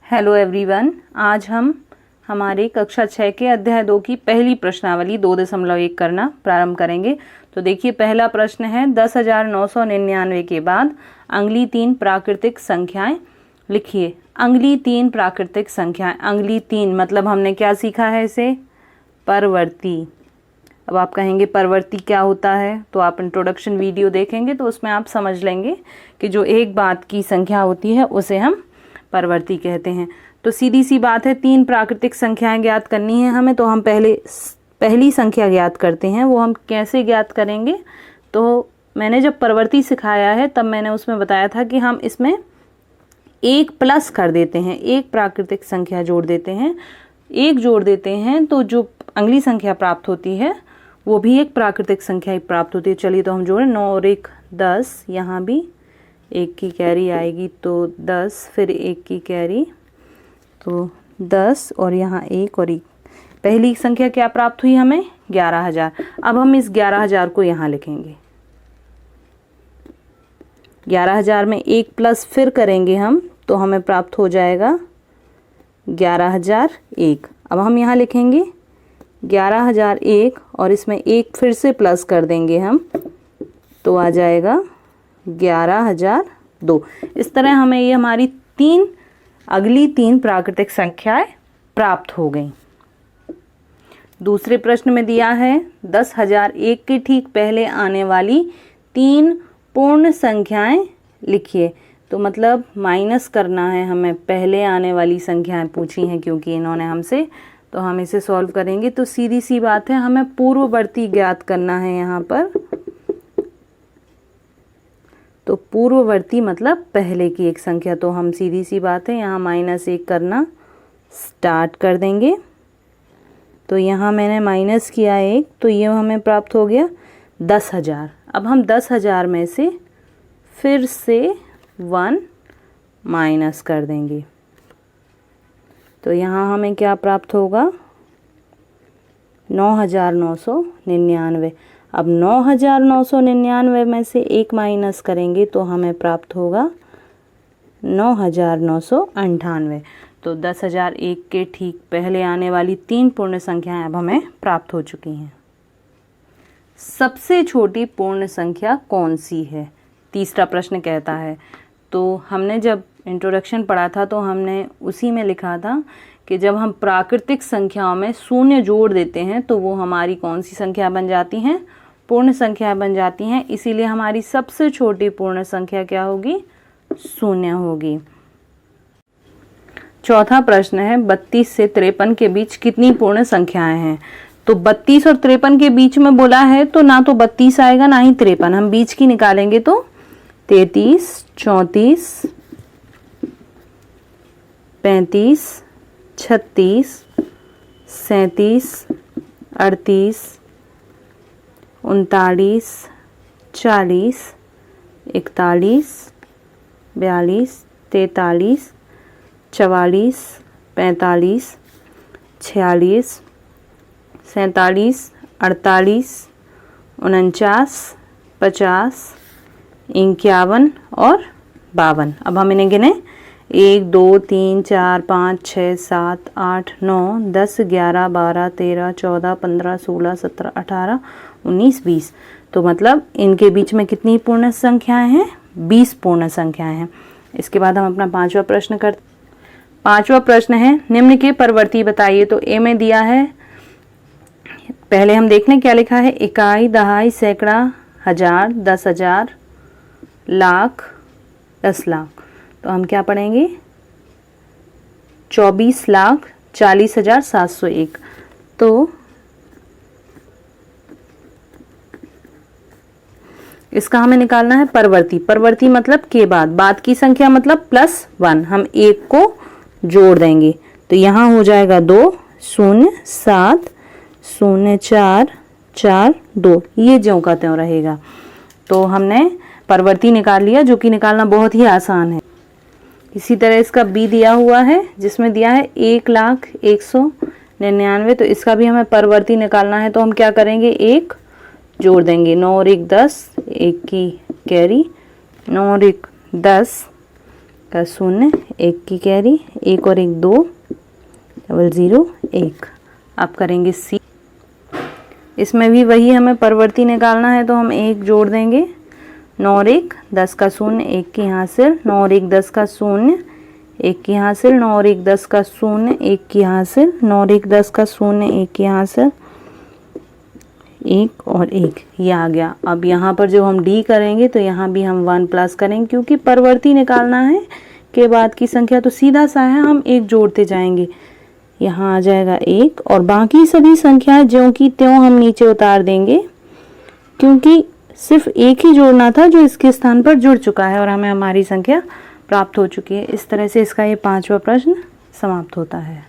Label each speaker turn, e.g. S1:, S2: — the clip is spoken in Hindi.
S1: हेलो एवरीवन, आज हम हमारे कक्षा 6 के अध्याय 2 की पहली प्रश्नावली 2.1 करना प्रारंभ करेंगे। तो देखिए, पहला प्रश्न है 10,999 के बाद अगली तीन प्राकृतिक संख्याएं लिखिए। अगली तीन प्राकृतिक संख्याएं, अगली तीन मतलब हमने क्या सीखा है इसे? परवर्ती। अब आप कहेंगे परवर्ती क्या होता है, तो आप इंट्रोडक्शन वीडियो देखेंगे तो उसमें आप समझ लेंगे कि जो एक बात की संख्या होती है उसे हम परवर्ती कहते हैं। तो सीधी सी बात है, तीन प्राकृतिक संख्याएं ज्ञात करनी है हमें। तो हम पहली संख्या ज्ञात करते हैं। वो हम कैसे ज्ञात करेंगे? तो मैंने जब परवर्ती सिखाया है तब मैंने उसमें बताया था कि हम इसमें एक प्लस कर देते हैं, एक प्राकृतिक संख्या जोड़ देते हैं, एक जोड़ देते हैं तो जो अगली संख्या प्राप्त होती है वो भी एक प्राकृतिक संख्या ही प्राप्त होती है। चलिए तो हम जोड़ें, 9 और 1 10, यहाँ भी एक की कैरी आएगी तो 10, फिर एक की कैरी तो 10 और यहाँ एक और एक। पहली संख्या क्या प्राप्त हुई हमें? 11,000। अब हम इस 11,000 को यहाँ लिखेंगे। 11,000 में एक प्लस फिर करेंगे हम तो हमें प्राप्त हो जाएगा 11,001। अब हम यहाँ लिखेंगे 11,001 और इसमें एक फिर से प्लस कर देंगे हम तो आ जाएगा 11,002। इस तरह हमें ये हमारी अगली तीन प्राकृतिक संख्याएं प्राप्त हो गई। दूसरे प्रश्न में दिया है 10,001 के ठीक पहले आने वाली तीन पूर्ण संख्याएं लिखिए। तो मतलब माइनस करना है हमें, पहले आने वाली संख्याएं पूछी हैं क्योंकि इन्होंने हमसे, तो हम इसे सॉल्व करेंगे। तो सीधी सी बात है, हमें पूर्ववर्ती ज्ञात करना है यहाँ पर। तो पूर्ववर्ती मतलब पहले की एक संख्या। तो हम सीधी सी बात है यहाँ -1 करना स्टार्ट कर देंगे। तो यहाँ मैंने माइनस किया 1 तो ये हमें प्राप्त हो गया 10,000। अब हम 10,000 में से फिर से 1 माइनस कर देंगे तो यहाँ हमें क्या प्राप्त होगा? 9,999। अब 9,999 में से एक माइनस करेंगे तो हमें प्राप्त होगा 9,998। तो 10,001 के ठीक पहले आने वाली तीन पूर्ण संख्याएं अब हमें प्राप्त हो चुकी हैं। सबसे छोटी पूर्ण संख्या कौन सी है? तीसरा प्रश्न कहता है। तो हमने जब इंट्रोडक्शन पढ़ा था तो हमने उसी में लिखा था कि जब हम प्राकृतिक संख्याओं में शून्य जोड़ देते हैं तो वो हमारी कौन सी संख्या बन जाती हैं? पूर्ण संख्या बन जाती हैं। इसीलिए हमारी सबसे छोटी पूर्ण संख्या क्या होगी? शून्य होगी। चौथा प्रश्न है 32 से 53 के बीच कितनी पूर्ण संख्याएं हैं? तो 32 और 53 के बीच में बोला है तो ना तो 32 आएगा ना ही 53। हम बीच की निकालेंगे तो 33, 34, 35, 36, 37, 38, 39, 40, 41, 42, 43, 44, 45, 46, 47, 48, 49, 50, 51 और 52। अब हम इन्हें गिने 1 2 3 4 5 6 7 8 9 10 11 12 13 14 15 16 17 18 19 20। तो मतलब इनके बीच में कितनी पूर्ण संख्याएं हैं? 20 पूर्ण संख्याएं हैं। इसके बाद हम अपना पांचवा प्रश्न है निम्न के परवर्ती बताइए। तो ए में दिया है, पहले हम देख लें क्या लिखा है। इकाई, दहाई, सैकड़ा, हजार, 10,000, लाख, 10 लाख। तो हम क्या पढ़ेंगे? 24,40,701। तो इसका हमें निकालना है परवर्ती। परवर्ती मतलब के बाद की संख्या मतलब +1। हम एक को जोड़ देंगे तो यहाँ हो जाएगा 2 0 7 0 4 4 2। ये ज्यों का त्यों रहेगा। तो हमने परवर्ती निकाल लिया, जो कि निकालना बहुत ही आसान है। इसी तरह इसका बी दिया हुआ है जिसमें दिया है 1,01,99। तो इसका भी हमें परवर्ती निकालना है। तो हम क्या करेंगे? एक जोड़ देंगे, 9 और 1 10, एक की कैरी, 9 और 1 10 का शून्य, 1 की कैरी, 1 और 1 2, 0 1। अब करेंगे सी। इसमें भी वही हमें परवर्ती निकालना है, तो हम 1 जोड़ देंगे। 9 और 1 10 का शून्य, 1 की हासिल, 9 और 1 10 का शून्य, 1 की हासिल, 9 और 1 10 का शून्य, 1 की हासिल, 9 और 1 10 का शून्य, 1 की हासिल, 1 और 1, ये आ गया। अब यहाँ पर जो हम डी करेंगे तो यहाँ भी हम 1 प्लस करेंगे, क्योंकि परवर्ती निकालना है के बाद की संख्या तो सीधा सा है, हम 1 जोड़ते जाएंगे। यहाँ आ जाएगा 1 और बाकी सभी संख्याएं ज्यों की त्यों हम नीचे उतार देंगे, क्योंकि सिर्फ 1 ही जोड़ना था जो इसके स्थान पर जुड़ चुका है और हमें हमारी संख्या प्राप्त हो चुकी है। इस तरह से इसका ये 5वां प्रश्न समाप्त होता है।